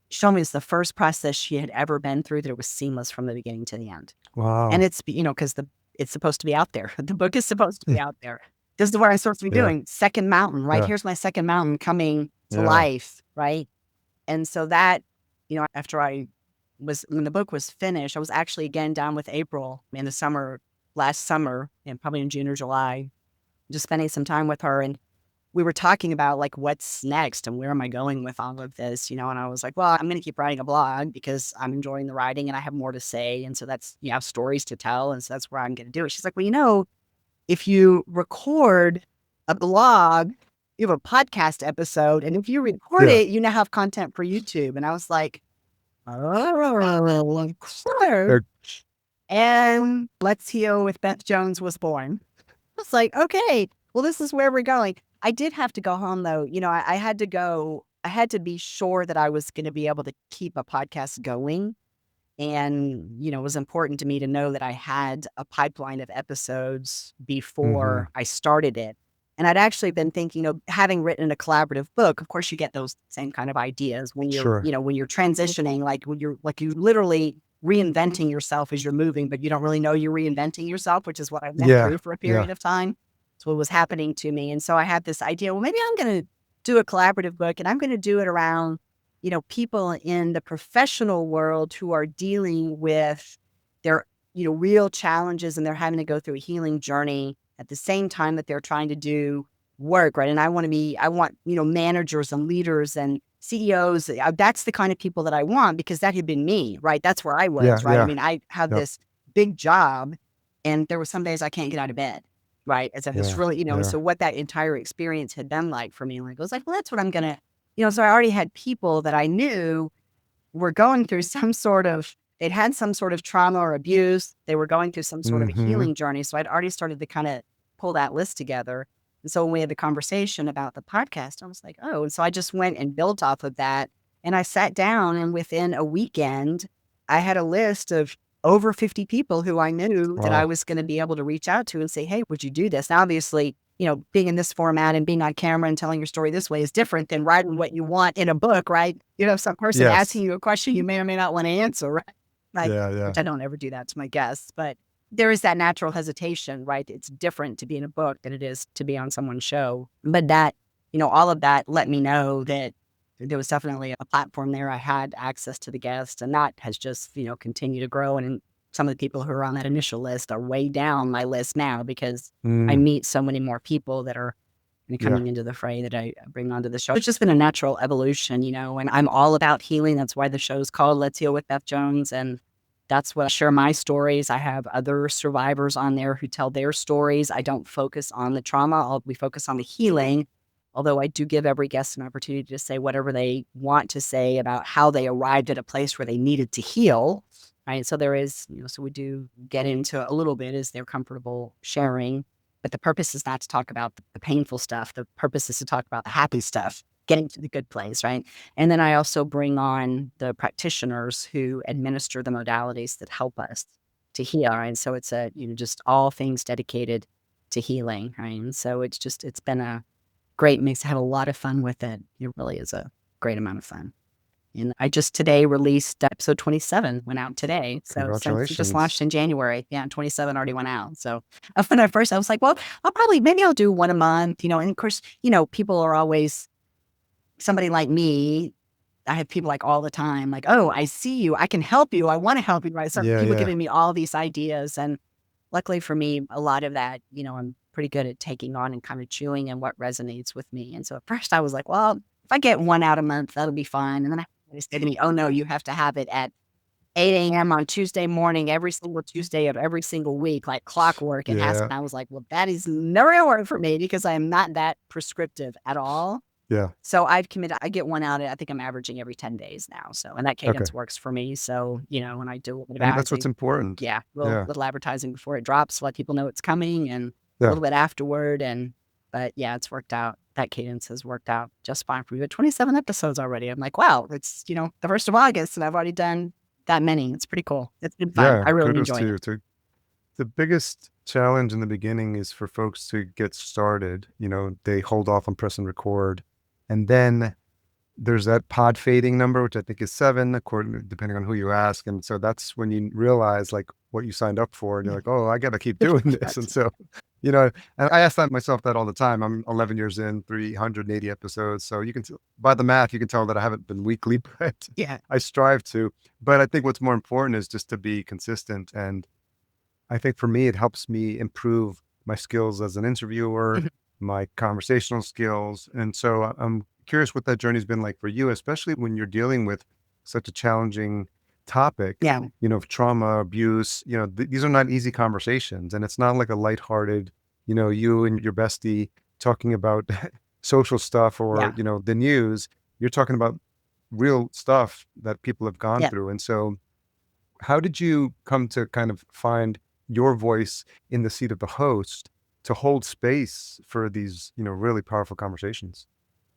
She told me it's the first process she had ever been through that it was seamless from the beginning to the end. Wow. And it's, because it's supposed to be out there. The book is supposed to be out there. This is what I'm supposed to be doing. Second mountain, right? Here's my second mountain coming to life, right? And so that, after when the book was finished, I was actually again down with April in the summer, last summer, and probably in June or July, just spending some time with her. And we were talking about like, what's next and where am I going with all of this, and I was like, well, I'm going to keep writing a blog because I'm enjoying the writing and I have more to say. And so that's, you have stories to tell. And so that's where I'm going to do it. She's like, well, if you record a blog, you have a podcast episode, and if you record it, you now have content for YouTube. And I was like, oh, and Let's Heal with Beth Jones was born. I was like, okay, well, this is where we're going. I did have to go home, though. I had to go. I had to be sure that I was going to be able to keep a podcast going. And, it was important to me to know that I had a pipeline of episodes before I started it. And I'd actually been thinking, having written a collaborative book, of course, you get those same kind of ideas when you're, when you're transitioning, like when you're literally reinventing yourself as you're moving, but you don't really know you're reinventing yourself, which is what I went through for a period of time. That's what was happening to me. And so I had this idea, well, maybe I'm going to do a collaborative book, and I'm going to do it around people in the professional world who are dealing with their, real challenges, and they're having to go through a healing journey at the same time that they're trying to do work, right? And I want, managers and leaders and CEOs. That's the kind of people that I want, because that had been me, right? That's where I was, right? I have this big job, and there were some days I can't get out of bed, right? As if it's really, so what that entire experience had been like for me, like, I was like, well, that's what I'm going to, so I already had people that I knew were going through they'd had some sort of trauma or abuse. They were going through some sort of a healing journey. So I'd already started to kind of pull that list together. And so when we had the conversation about the podcast, I was like, oh, and so I just went and built off of that. And I sat down, and within a weekend, I had a list of over 50 people who I knew that I was going to be able to reach out to and say, hey, would you do this? Now, obviously, being in this format and being on camera and telling your story this way is different than writing what you want in a book, right? Some person asking you a question you may or may not want to answer, right? Which I don't ever do that to my guests, but there is that natural hesitation, right? It's different to be in a book than it is to be on someone's show. But that, all of that let me know that there was definitely a platform there. I had access to the guests, and that has just, continued to grow. And some of the people who are on that initial list are way down my list now, because I meet so many more people that are coming into the fray that I bring onto the show. It's just been a natural evolution, and I'm all about healing. That's why the show's called Let's Heal with Beth Jones. And that's what I share my stories. I have other survivors on there who tell their stories. I don't focus on the trauma. We focus on the healing. Although I do give every guest an opportunity to say whatever they want to say about how they arrived at a place where they needed to heal. Right. So there is, so we do get into a little bit as they're comfortable sharing. But the purpose is not to talk about the painful stuff. The purpose is to talk about the happy stuff, getting to the good place, right? And then I also bring on the practitioners who administer the modalities that help us to heal, right? So it's just all things dedicated to healing, right? And so it's been a great mix. I have a lot of fun with it. It really is a great amount of fun. And I just today released episode 27, went out today. So since it just launched in January, 27 already went out. So when I was like, well, maybe I'll do one a month, and of course, people are always, somebody like me, I have people like all the time, like, oh, I see you, I can help you, I want to help you, right? So people giving me all these ideas. And luckily for me, a lot of that, I'm pretty good at taking on and kind of chewing and what resonates with me. And so at first I was like, well, if I get one out a month, that'll be fine. And then they said to me, oh no, you have to have it at 8 a.m. on Tuesday morning, every single Tuesday of every single week, like clockwork. It has. And I was like, well, that is never going to work for me because I am not that prescriptive at all. Yeah. So I've committed, I get one out, I think I'm averaging every 10 days now. So, and that cadence works for me. So, when I do a little bit and that's what's important. Yeah. Little advertising before it drops, let people know it's coming, and a little bit afterward. But yeah, it's worked out. That cadence has worked out just fine for me. But 27 episodes already. I'm like, wow, it's, the 1st of August and I've already done that many. It's pretty cool. It's been fun. Yeah, I really enjoy it. The biggest challenge in the beginning is for folks to get started. They hold off on pressing record. And then there's that pod fading number, which I think is 7, depending on who you ask. And so that's when you realize like what you signed up for. And you're like, oh, I got to keep doing this. And so, and I ask myself that all the time. I'm 11 years in, 380 episodes. So you can, by the math, you can tell that I haven't been weekly, but I strive to. But I think what's more important is just to be consistent. And I think for me, it helps me improve my skills as an interviewer, my conversational skills. And so I'm curious what that journey's been like for you, especially when you're dealing with such a challenging topic, trauma, abuse. These are not easy conversations, and it's not like a lighthearted, you and your bestie talking about social stuff or, the news. You're talking about real stuff that people have gone through. And so how did you come to kind of find your voice in the seat of the host to hold space for these, really powerful conversations?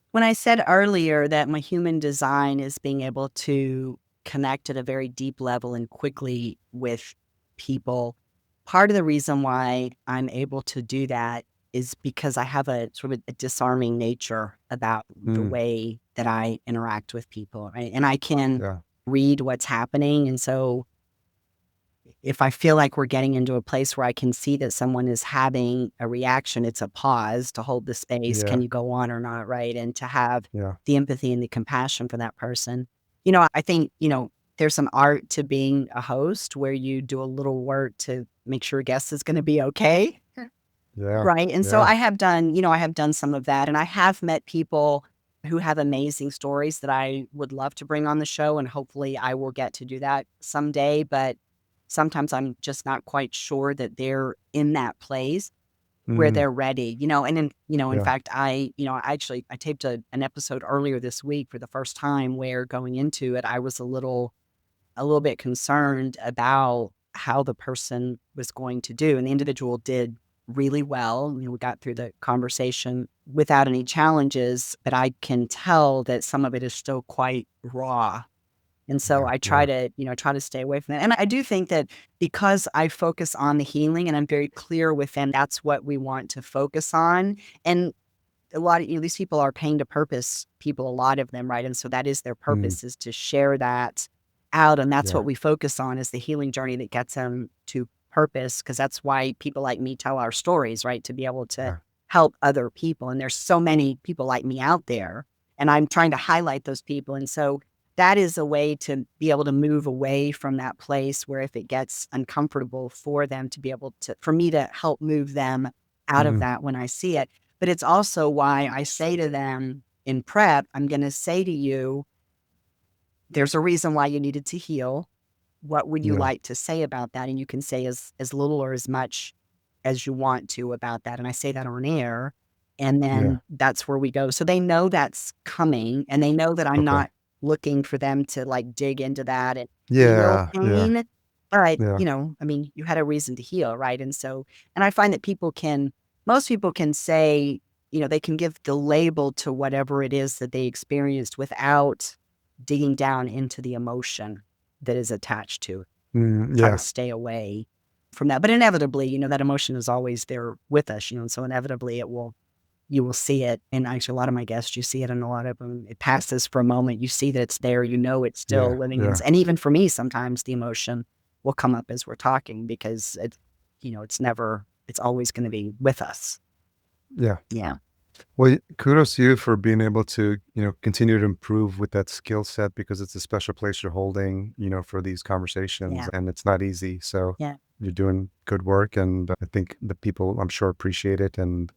When I said earlier that my human design is being able to connect at a very deep level and quickly with people, part of the reason why I'm able to do that is because I have a sort of a disarming nature about the way that I interact with people, right? And I can read what's happening. And so if I feel like we're getting into a place where I can see that someone is having a reaction, it's a pause to hold the space. Can you go on or not, right? And to have the empathy and the compassion for that person. I think, there's some art to being a host where you do a little work to make sure a guest is going to be okay. Right. And so I have done some of that. And I have met people who have amazing stories that I would love to bring on the show. And hopefully I will get to do that someday. But sometimes I'm just not quite sure that they're in that place where they're ready, and then, in fact, I taped an episode earlier this week for the first time where going into it, I was a little bit concerned about how the person was going to do. And the individual did really well. We got through the conversation without any challenges, but I can tell that some of it is still quite raw. And so I try to stay away from that. And I do think that because I focus on the healing and I'm very clear with them, that's what we want to focus on. And a lot of these people are paying to purpose people, a lot of them, right? And so that is their purpose, is to share that out. And that's what we focus on, is the healing journey that gets them to purpose, because that's why people like me tell our stories, right? To be able to help other people. And there's so many people like me out there, and I'm trying to highlight those people. And so that is a way to be able to move away from that place where if it gets uncomfortable for them to be able to, for me to help move them out of that when I see it. But it's also why I say to them in prep, I'm going to say to you, there's a reason why you needed to heal. What would you Yeah. like to say about that? And you can say as little or as much as you want to about that. And I say that on air. And Yeah. then that's where we go. So they know that's coming, and they know that I'm Okay. not looking for them to like dig into that and feel Yeah. Yeah. pain. But, Yeah. I mean, you had a reason to heal, right? And I find that most people can say, they can give the label to whatever it is that they experienced without digging down into the emotion that is attached to it. Try to Yeah. stay away from that. But inevitably, that emotion is always there with us, and so inevitably you will see it. And actually, a lot of my guests, you see it in a lot of them. It passes for a moment. You see that it's there. It's still Yeah. living. Yeah. And even for me, sometimes the emotion will come up as we're talking because it's always going to be with us. Yeah. Yeah. Well, kudos to you for being able to, continue to improve with that skill set, because it's a special place you're holding, for these conversations, Yeah. and it's not easy. So Yeah. you're doing good work, and I think the people, I'm sure, appreciate it. And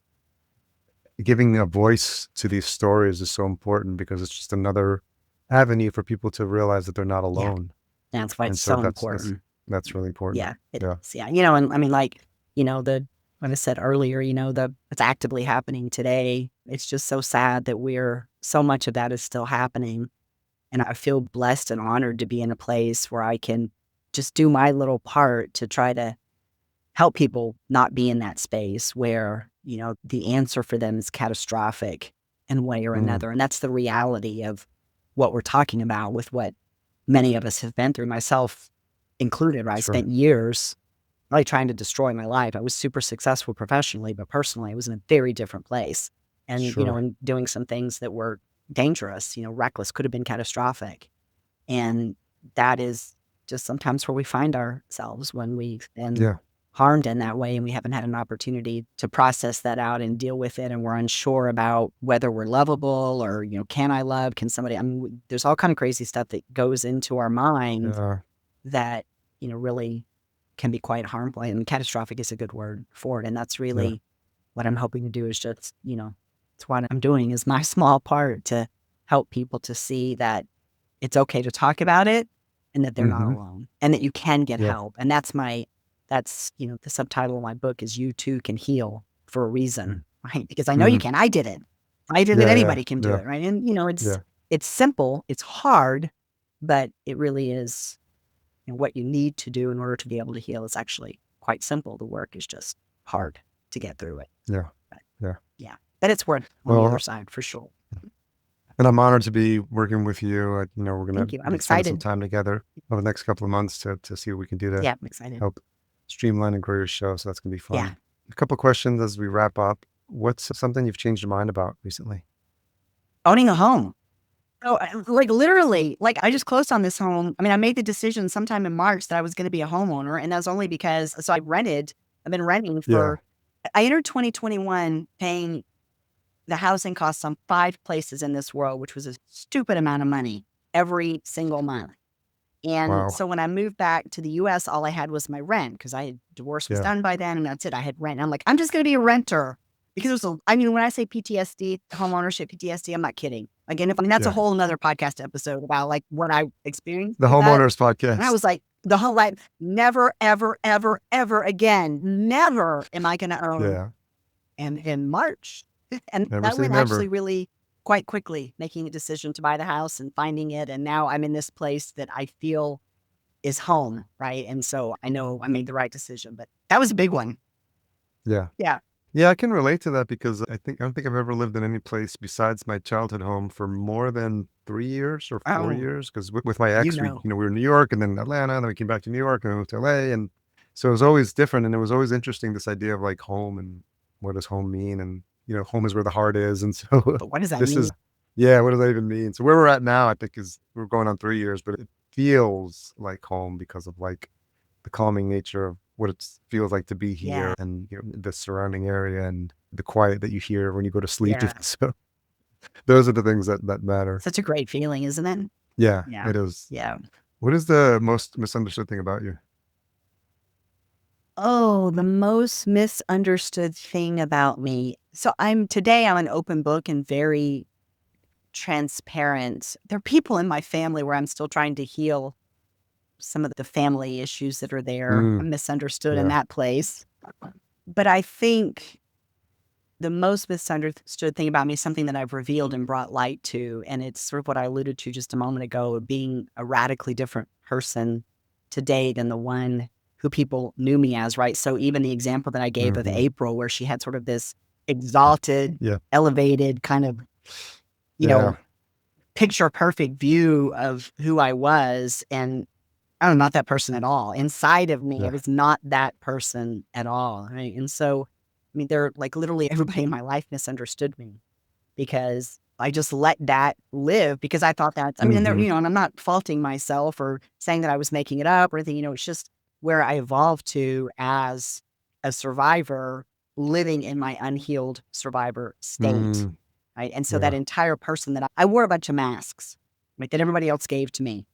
giving a voice to these stories is so important, because it's just another avenue for people to realize that they're not Yeah. alone. That's why And it's so so that's important. really important. Yeah, it Yeah. is. Yeah. And I mean, what I said earlier, it's actively happening today. It's just so sad that so much of that is still happening. And I feel blessed and honored to be in a place where I can just do my little part to try to help people not be in that space where, the answer for them is catastrophic in one way or Mm, another. And that's the reality of what we're talking about with what many of us have been through, myself included, right? I sure. spent years really trying to destroy my life. I was super successful professionally, but personally, I was in a very different place. And, Sure. and doing some things that were dangerous, reckless, could have been catastrophic. And that is just sometimes where we find ourselves when we've been Yeah. harmed in that way and we haven't had an opportunity to process that out and deal with it. And we're unsure about whether we're lovable or, can I love? Can somebody, I mean, there's all kind of crazy stuff that goes into our mind Yeah. that, really can be quite harmful. And catastrophic is a good word for it. And that's Yeah. really what I'm hoping to do is just, it's what I'm doing is my small part to help people to see that it's okay to talk about it and that they're not Mm-hmm. alone and that you can get Yeah. help. And that's the subtitle of my book is You Too Can Heal for a reason, right? Because I know you Mm-hmm. can. I did it. I did it. Yeah. Yeah. Anybody can do Yeah. it, right? And, Yeah. it's simple, it's hard, but it really is, what you need to do in order to be able to heal is actually quite simple. The work is just hard to get through it. Yeah. But, Yeah. yeah. But it's worth on the other Well, side for sure. and I'm honored to be working with you. We're going Thank to you. I'm be spending some excited. time together over the next couple of months to see what we can do to Yeah, I'm excited. help streamline and grow your show. So that's going to be Yeah. fun. A couple of questions as we wrap up. What's something you've changed your mind about recently? Owning a home. Oh, like literally, like I just closed on this home. I mean, I made the decision sometime in March that I was going to be a homeowner. And that's only because, so I've been renting Yeah. I entered 2021 paying the housing costs on 5 places in this world, which was a stupid amount of money every single month. And Wow. so when I moved back to the US, all I had was my rent because divorce was Yeah. done by then. And that's it. I had rent. And I'm like, I'm just going to be a renter because when I say PTSD, home ownership PTSD, I'm not kidding. Again, that's a Yeah. whole nother podcast episode about like what I experienced The with that. Homeowners And I Podcast. was like, the whole life, never, ever, ever, ever again, never am I going to own. Yeah. And in March, and Never that say went never. actually really quite quickly, making a decision to buy the house and finding it. And now I'm in this place that I feel is home, right? And so I know I made the right decision, but that was a big one. Yeah. Yeah. Yeah, I can relate to that, because I don't think I've ever lived in any place besides my childhood home for more than 3 years or 4 Oh, years. Because with my ex, we know. we were in New York and then Atlanta, and then we came back to New York and then moved to LA, and so it was always different, and it was always interesting, this idea of like home and what does home mean, and home is where the heart is, and so But what does that this mean? is yeah, what does that even mean? So where we're at now, I think is we're going on 3 years, but it feels like home because of like the calming nature of what it feels like to be here, Yeah. and the surrounding area and the quiet that you hear when you go to sleep. Yeah. So those are the things that matter. Such a great feeling, isn't it? Yeah, Yeah. it is. Yeah. What is the most misunderstood thing about you? Oh, the most misunderstood thing about me. So today I'm an open book and very transparent. There are people in my family where I'm still trying to heal some of the family issues that are there. Mm, I'm misunderstood in yeah. that place. But I think the most misunderstood thing about me is something that I've revealed and brought light to. And it's sort of what I alluded to just a moment ago, being a radically different person today than the one who people knew me as, right? So even the example that I gave of Mhm. April, where she had sort of this exalted, Yeah. elevated kind of, you Yeah. know, picture perfect view of who I was. And I'm not that person at all. Inside of me, I Yeah. was not that person at all. Right. And so, I mean, they're like literally everybody in my life misunderstood me because I just let that live because I thought that, I mean, and they're, Mhm. and I'm not faulting myself or saying that I was making it up or anything, it's just where I evolved to as a survivor living in my unhealed survivor state. Mm, Right. And so that yeah. entire person that I wore a bunch of masks, right, that everybody else gave to me.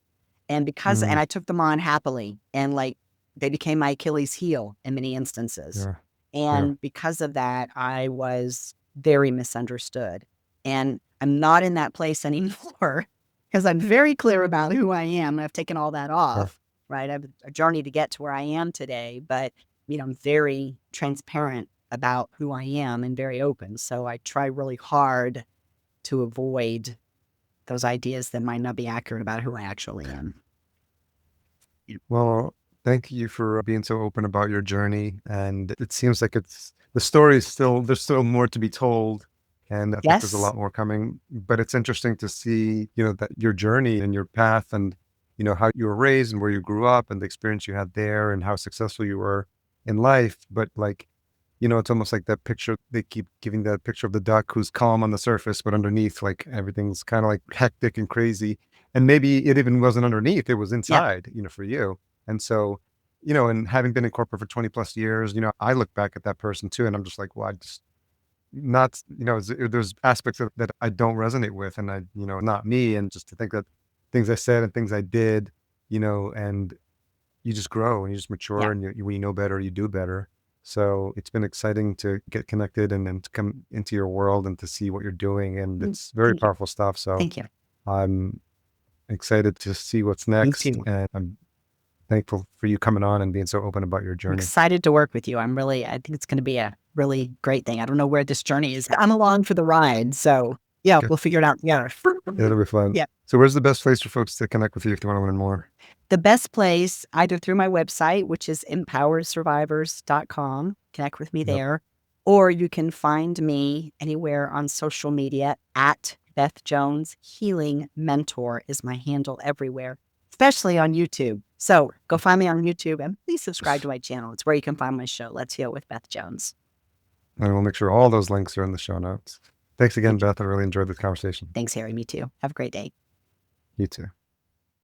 And Mm, I took them on happily and like they became my Achilles heel in many instances. yeah. Yeah. And because of that, I was very misunderstood. And I'm not in that place anymore because I'm very clear about who I am. I've taken all that Yeah. off, right? I've a journey to get to where I am today, but I'm very transparent about who I am and very open. So I try really hard to avoid those ideas that might not be accurate about who I actually am. Well, thank you for being so open about your journey. And it seems like the story is there's still more to be told. And I think there's a Yes. lot more coming. But it's interesting to see, that your journey and your path and, how you were raised and where you grew up and the experience you had there and how successful you were in life. But like, it's almost like that picture, they keep giving that picture of the duck who's calm on the surface, but underneath, like everything's kind of like hectic and crazy. And maybe it even wasn't underneath, it was Yeah. inside, for you. And so, and having been in corporate for 20 plus years, I look back at that person too, and I'm just like, well, I just not, there's aspects of that I don't resonate with, and not me. And just to think that things I said and things I did, and you just grow and you just Yeah. mature, and when you know better, you do better. So it's been exciting to get connected and to come into your world and to see what you're doing. And it's very Thank you. powerful stuff. So Thank you. I'm excited to see what's Me next. too. And I'm thankful for you coming on and being so open about your I'm journey. excited to work with you. I think it's going to be a really great thing. I don't know where this journey is. I'm along for the ride. So yeah, Good. we'll figure it out together. It'll be fun. Yeah. So where's the best place for folks to connect with you if they want to learn more? The best place, either through my website, which is empoweredsurvivors.com, connect with me Yep. there, or you can find me anywhere on social media at Beth Jones Healing Mentor is my handle everywhere, especially on YouTube. So go find me on YouTube and please subscribe to my channel. It's where you can find my show, Let's Heal with Beth Jones. And we'll make sure all those links are in the show notes. Thanks again, Thank you. Beth. I really enjoyed this conversation. Thanks, Harry. Me too. Have a great day. You too.